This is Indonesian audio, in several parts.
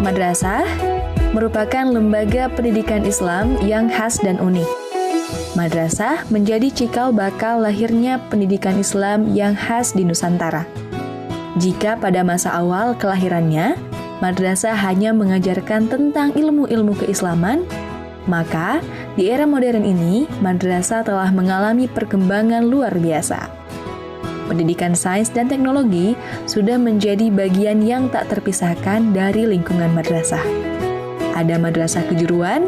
Madrasah merupakan lembaga pendidikan Islam yang khas dan unik. Madrasah menjadi cikal bakal lahirnya pendidikan Islam yang khas di Nusantara. Jika pada masa awal kelahirannya, madrasah hanya mengajarkan tentang ilmu-ilmu keislaman, maka di era modern ini, madrasah telah mengalami perkembangan luar biasa. Pendidikan sains dan teknologi sudah menjadi bagian yang tak terpisahkan dari lingkungan madrasah. Ada madrasah kejuruan,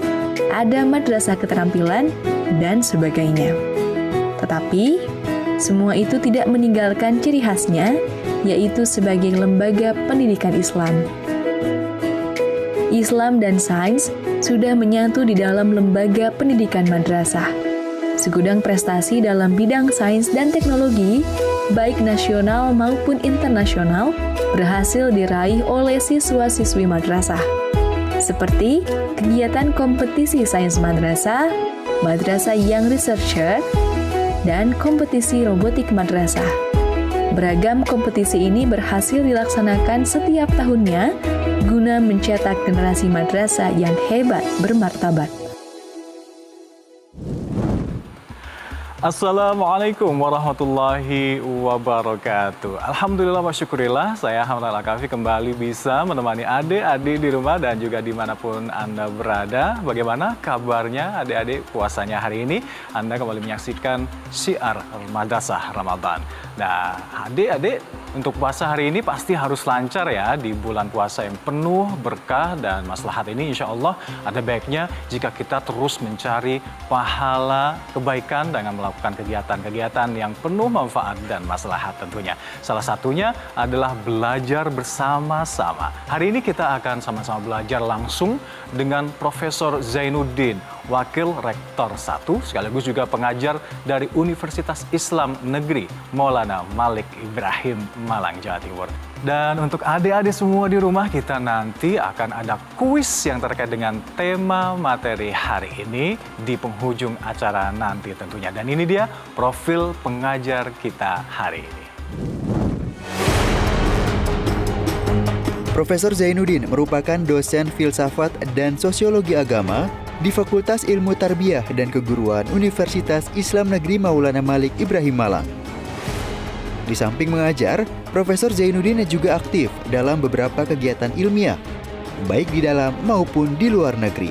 ada madrasah keterampilan, dan sebagainya. Tetapi, semua itu tidak meninggalkan ciri khasnya, yaitu sebagai lembaga pendidikan Islam. Islam dan sains sudah menyatu di dalam lembaga pendidikan madrasah. Segudang prestasi dalam bidang sains dan teknologi, baik nasional maupun internasional, berhasil diraih oleh siswa-siswi madrasah. Seperti kegiatan kompetisi sains madrasah, Madrasah Young Researcher, dan kompetisi robotik madrasah. Beragam kompetisi ini berhasil dilaksanakan setiap tahunnya guna mencetak generasi madrasah yang hebat bermartabat. Assalamualaikum warahmatullahi wabarakatuh. Alhamdulillah wa syukurillah, saya Hamdan Al-Kafi kembali bisa menemani adik-adik di rumah dan juga dimanapun Anda berada. Bagaimana kabarnya adik-adik puasanya hari ini? Anda kembali menyaksikan Syiar Madrasah Ramadan. Nah, adik-adik untuk puasa hari ini pasti harus lancar ya di bulan puasa yang penuh berkah dan maslahat ini, insya Allah ada baiknya jika kita terus mencari pahala kebaikan dengan melakukan kegiatan-kegiatan yang penuh manfaat dan maslahat tentunya. Salah satunya adalah belajar bersama-sama. Hari ini kita akan sama-sama belajar langsung dengan Profesor Zainuddin, Wakil Rektor 1, sekaligus juga pengajar dari Universitas Islam Negeri Maulana Malik Ibrahim, Malang, Jawa Timur. Dan untuk adik-adik semua di rumah, kita nanti akan ada kuis yang terkait dengan tema materi hari ini di penghujung acara nanti tentunya. Dan ini dia profil pengajar kita hari ini. Profesor Zainuddin merupakan dosen filsafat dan sosiologi agama di Fakultas Ilmu Tarbiyah dan Keguruan Universitas Islam Negeri Maulana Malik Ibrahim, Malang. Di samping mengajar, Profesor Zainuddin juga aktif dalam beberapa kegiatan ilmiah, baik di dalam maupun di luar negeri.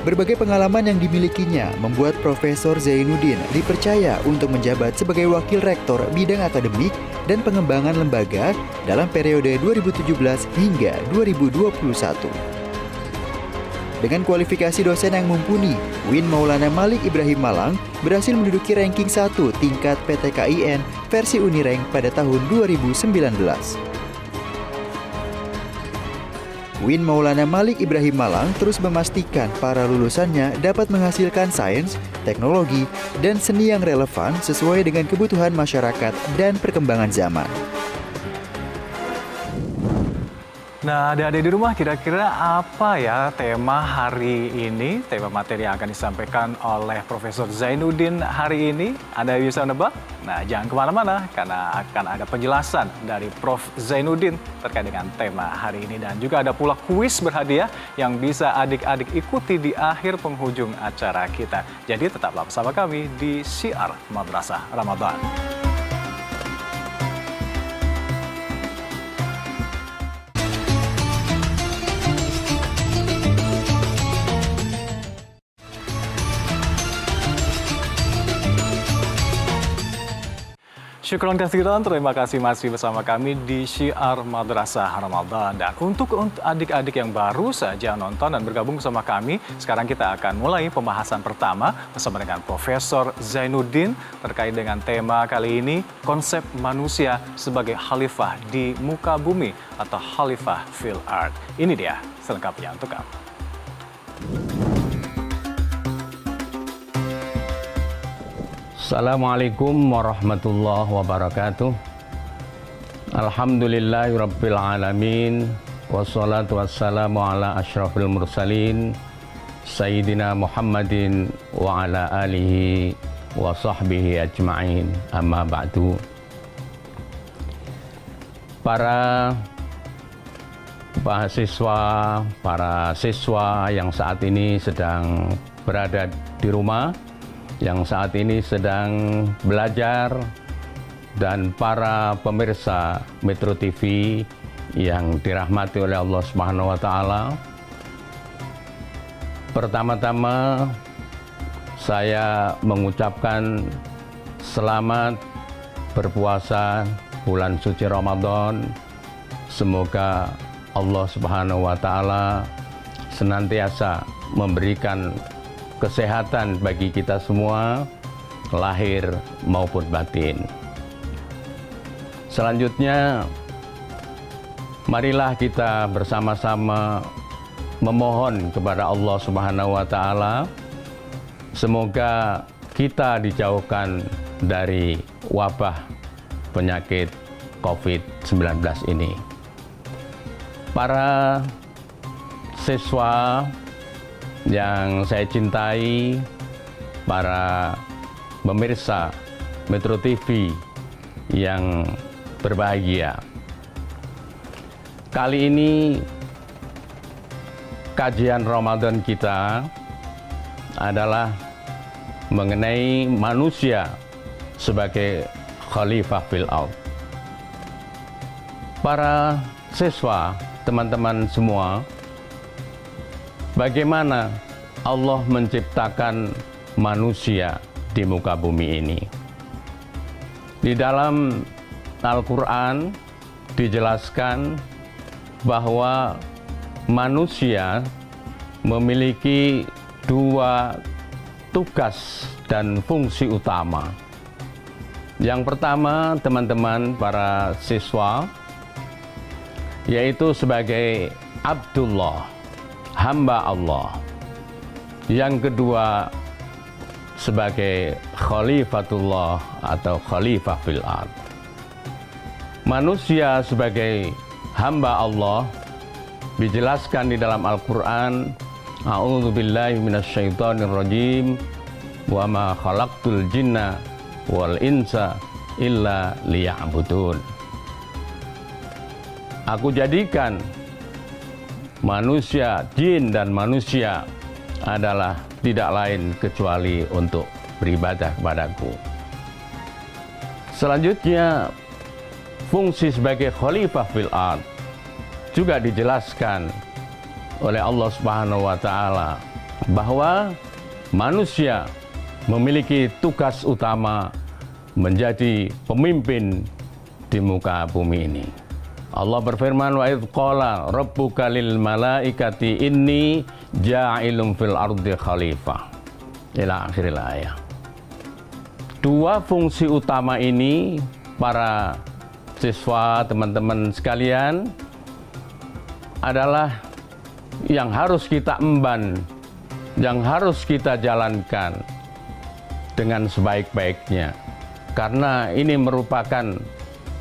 Berbagai pengalaman yang dimilikinya membuat Profesor Zainuddin dipercaya untuk menjabat sebagai Wakil Rektor bidang akademik dan pengembangan lembaga dalam periode 2017 hingga 2021. Dengan kualifikasi dosen yang mumpuni, UIN Maulana Malik Ibrahim Malang berhasil menduduki ranking 1 tingkat PTKIN versi Unirank pada tahun 2019. UIN Maulana Malik Ibrahim Malang terus memastikan para lulusannya dapat menghasilkan sains, teknologi, dan seni yang relevan sesuai dengan kebutuhan masyarakat dan perkembangan zaman. Nah, adik-adik di rumah, kira-kira apa ya tema hari ini, tema materi yang akan disampaikan oleh Profesor Zainuddin hari ini? Anda bisa nebak? Nah, jangan kemana-mana, karena akan ada penjelasan dari Prof. Zainuddin terkait dengan tema hari ini. Dan juga ada pula kuis berhadiah yang bisa adik-adik ikuti di akhir penghujung acara kita. Jadi tetaplah bersama kami di Syiar Madrasah Ramadan. Syukron kasiran, terima kasih masih bersama kami di Syiar Madrasah Ramadan. Dan untuk adik-adik yang baru saja nonton dan bergabung bersama kami, sekarang kita akan mulai pembahasan pertama bersama dengan Profesor Zainuddin terkait dengan tema kali ini, konsep manusia sebagai khalifah di muka bumi atau khalifah fil ard. Ini dia selengkapnya untuk kamu. Assalamualaikum warahmatullahi wabarakatuh. Alhamdulillahirabbil alamin wassalatu wassalamu ala asyrafil mursalin sayyidina Muhammadin wa ala alihi wa sahbihi ajma'in. Amma ba'du. Para mahasiswa, para siswa yang saat ini sedang berada di rumah, yang saat ini sedang belajar, dan para pemirsa Metro TV yang dirahmati oleh Allah Subhanahu wa Ta'ala. Pertama-tama saya mengucapkan selamat berpuasa bulan suci Ramadan. Semoga Allah Subhanahu wa Ta'ala senantiasa memberikan kesehatan bagi kita semua, lahir maupun batin. Selanjutnya, marilah kita bersama-sama memohon kepada Allah Subhanahu wa Ta'ala, semoga kita dijauhkan dari wabah penyakit COVID-19 ini. Para siswa yang saya cintai, para pemirsa Metro TV yang berbahagia, kali ini kajian Ramadan kita adalah mengenai manusia sebagai khalifah fil ardh. Para siswa, teman-teman semua, bagaimana Allah menciptakan manusia di muka bumi ini? Di dalam Al-Quran dijelaskan bahwa manusia memiliki dua tugas dan fungsi utama. Yang pertama, teman-teman para siswa, yaitu sebagai Abdullah, hamba Allah. Yang kedua, sebagai Khalifatullah atau Khalifah fil ardh. Manusia sebagai hamba Allah dijelaskan di dalam Al-Quran, A'udzu billahi minasyaitonir rajim, wa ma khalaqtul jinna wal insa illa liya'budun. Aku jadikan manusia, jin dan manusia adalah tidak lain kecuali untuk beribadah kepadaku. Selanjutnya, fungsi sebagai khalifah fil ardh juga dijelaskan oleh Allah Subhanahu wa Ta'ala bahwa manusia memiliki tugas utama menjadi pemimpin di muka bumi ini. Allah berfirman, wa idz qala rabbuka lil malaikati inni ja'ilun fil ardi khalifah, ila akhiril ayat. Dua fungsi utama ini, para siswa, teman-teman sekalian, adalah yang harus kita emban, yang harus kita jalankan dengan sebaik-baiknya, karena ini merupakan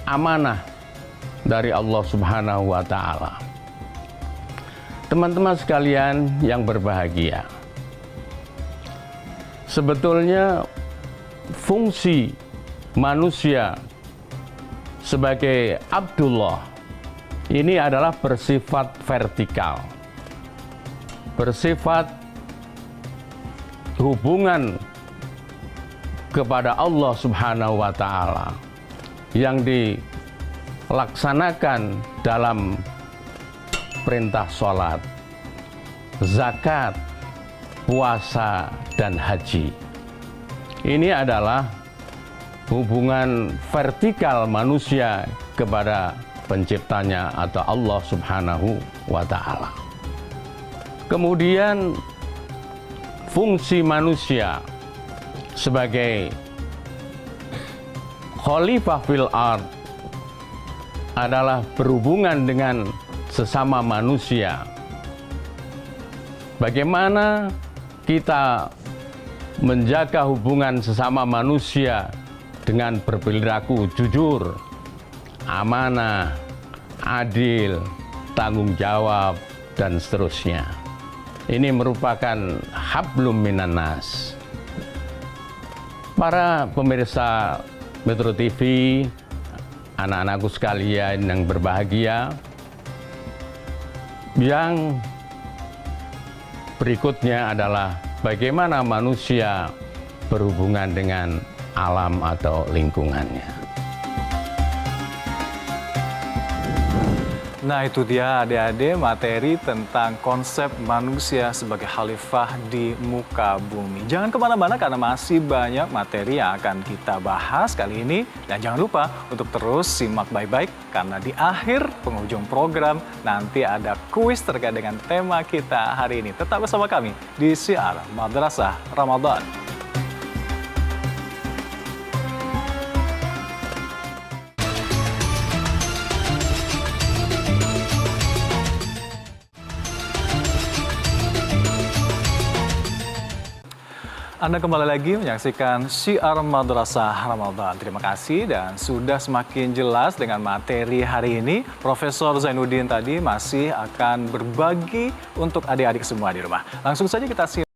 amanah dari Allah Subhanahu wa Ta'ala. Teman-teman sekalian yang berbahagia, sebetulnya fungsi manusia sebagai Abdullah ini adalah bersifat vertikal, bersifat hubungan kepada Allah Subhanahu wa Ta'ala yang dilaksanakan dalam perintah sholat, zakat, puasa, dan haji. Ini adalah hubungan vertikal manusia kepada penciptanya atau Allah Subhanahu wa Ta'ala. Kemudian fungsi manusia sebagai khalifah fil ardh adalah berhubungan dengan sesama manusia. Bagaimana kita menjaga hubungan sesama manusia dengan berperilaku jujur, amanah, adil, tanggung jawab, dan seterusnya. Ini merupakan hablum minan nas. Para pemirsa Metro TV, anak-anakku sekalian yang berbahagia, Yang berikutnya adalah bagaimana manusia berhubungan dengan alam atau lingkungannya. Nah itu dia adik-adik materi tentang konsep manusia sebagai khalifah di muka bumi. Jangan kemana-mana karena masih banyak materi yang akan kita bahas kali ini. Dan jangan lupa untuk terus simak baik-baik karena di akhir penghujung program nanti ada kuis terkait dengan tema kita hari ini. Tetap bersama kami di Syiar Madrasah Ramadan. Anda kembali lagi menyaksikan Syiar Madrasah Ramadan. Terima kasih dan sudah semakin jelas dengan materi hari ini. Profesor Zainuddin tadi masih akan berbagi untuk adik-adik semua di rumah. Langsung saja kita simak.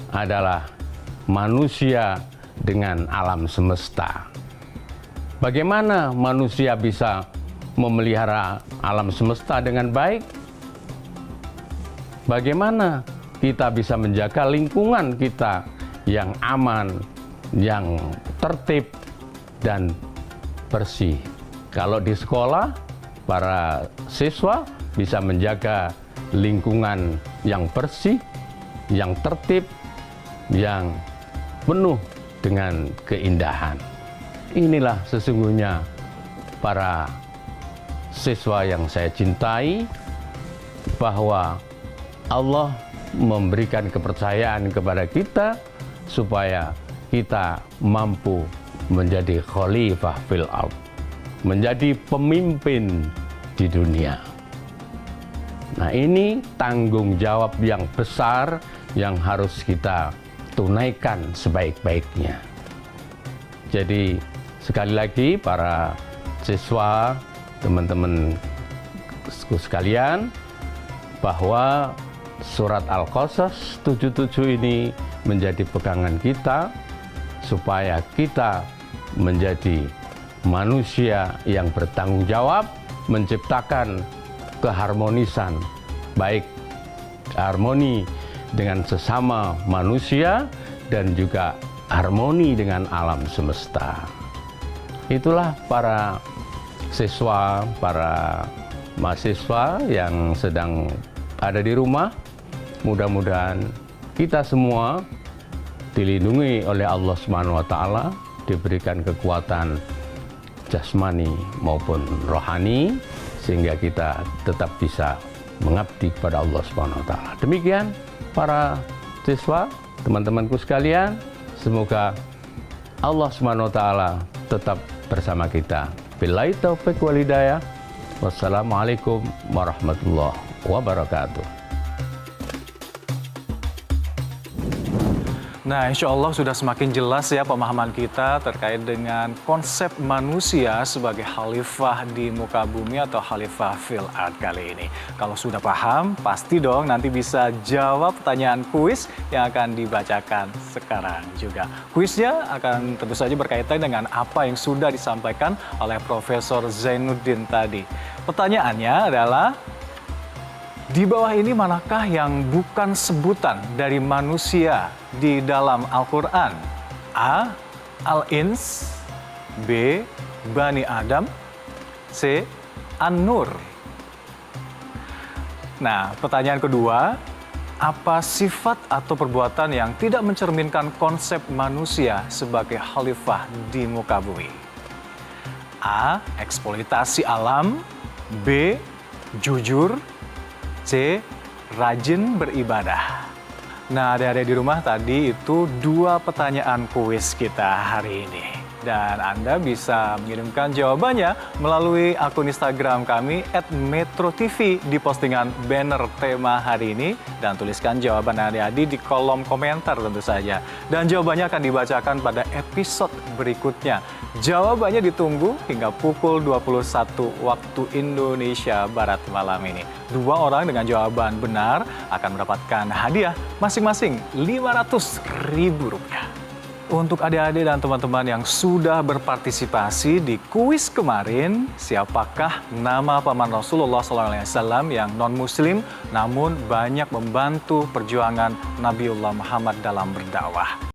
Adalah manusia dengan alam semesta. Bagaimana manusia bisa memelihara alam semesta dengan baik? Bagaimana kita bisa menjaga lingkungan kita yang aman, yang tertib, dan bersih? Kalau di sekolah, para siswa bisa menjaga lingkungan yang bersih, yang tertib, yang penuh dengan keindahan. Inilah sesungguhnya para siswa yang saya cintai, bahwa Allah memberikan kepercayaan kepada kita supaya kita mampu menjadi khalifah fil ard, menjadi pemimpin di dunia. Nah, ini tanggung jawab yang besar yang harus kita tunaikan sebaik-baiknya. Jadi sekali lagi para siswa, teman-teman sekalian, bahwa surat Al-Qasas 77 ini menjadi pegangan kita supaya kita menjadi manusia yang bertanggung jawab, menciptakan keharmonisan, baik harmoni dengan sesama manusia dan juga harmoni dengan alam semesta. Itulah para siswa, para mahasiswa yang sedang ada di rumah. Mudah-mudahan kita semua dilindungi oleh Allah Subhanahu wa taala, diberikan kekuatan jasmani maupun rohani, sehingga kita tetap bisa mengabdi kepada Allah Subhanahu wa taala. Demikian para siswa, teman-temanku sekalian, semoga Allah Subhanahu wa taala tetap bersama kita. Billahi taufiq wal hidayah. Wassalamualaikum warahmatullahi wabarakatuh. Nah, insya Allah sudah semakin jelas ya pemahaman kita terkait dengan konsep manusia sebagai khalifah di muka bumi atau khalifah fil ard kali ini. Kalau sudah paham, pasti dong nanti bisa jawab pertanyaan kuis yang akan dibacakan sekarang juga. Kuisnya akan tentu saja berkaitan dengan apa yang sudah disampaikan oleh Profesor Zainuddin tadi. Pertanyaannya adalah, di bawah ini manakah yang bukan sebutan dari manusia di dalam Al-Quran? A. Al-Ins, B. Bani Adam, C. An-Nur. Nah, pertanyaan kedua, apa sifat atau perbuatan yang tidak mencerminkan konsep manusia sebagai khalifah di muka bumi? A. Eksploitasi alam, B. Jujur, C. Rajin beribadah. Nah, adik-adik di rumah, tadi itu 2 pertanyaan kuis kita hari ini. Dan Anda bisa mengirimkan jawabannya melalui akun Instagram kami @metrotv di postingan banner tema hari ini. Dan tuliskan jawaban adik-adik di kolom komentar tentu saja. Dan jawabannya akan dibacakan pada episode berikutnya. Jawabannya ditunggu hingga pukul 21 waktu Indonesia Barat malam ini. 2 orang dengan jawaban benar akan mendapatkan hadiah masing-masing Rp500.000. Untuk adik-adik dan teman-teman yang sudah berpartisipasi di kuis kemarin, siapakah nama paman Rasulullah SAW yang non-muslim namun banyak membantu perjuangan Nabiullah Muhammad dalam berdakwah?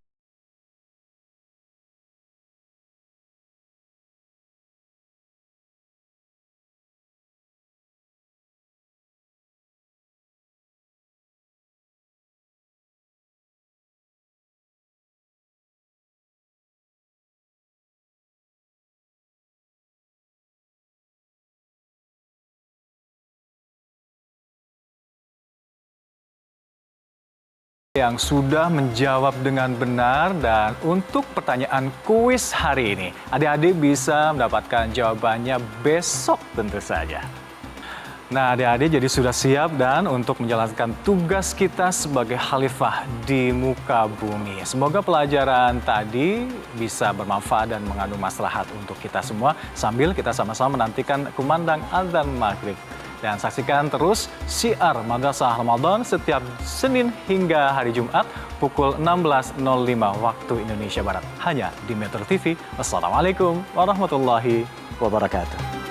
Yang sudah menjawab dengan benar, dan untuk pertanyaan kuis hari ini, adik-adik bisa mendapatkan jawabannya besok tentu saja. Nah, adik-adik jadi sudah siap dan untuk menjalankan tugas kita sebagai khalifah di muka bumi. Semoga pelajaran tadi bisa bermanfaat dan mengandung maslahat untuk kita semua sambil kita sama-sama menantikan kumandang azan maghrib. Dan saksikan terus Syiar Madrasah Ramadan setiap Senin hingga hari Jumat pukul 16.05 waktu Indonesia Barat. Hanya di Metro TV. Wassalamualaikum warahmatullahi wabarakatuh.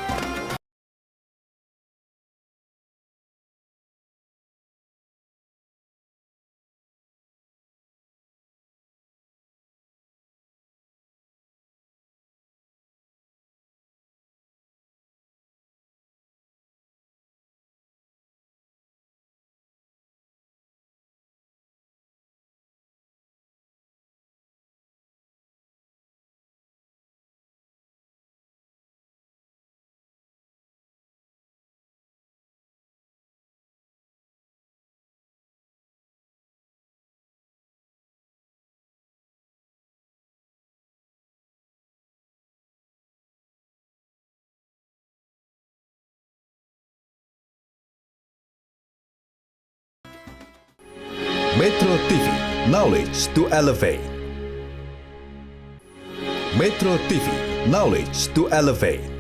Metro TV, knowledge to elevate. Metro TV, knowledge to elevate.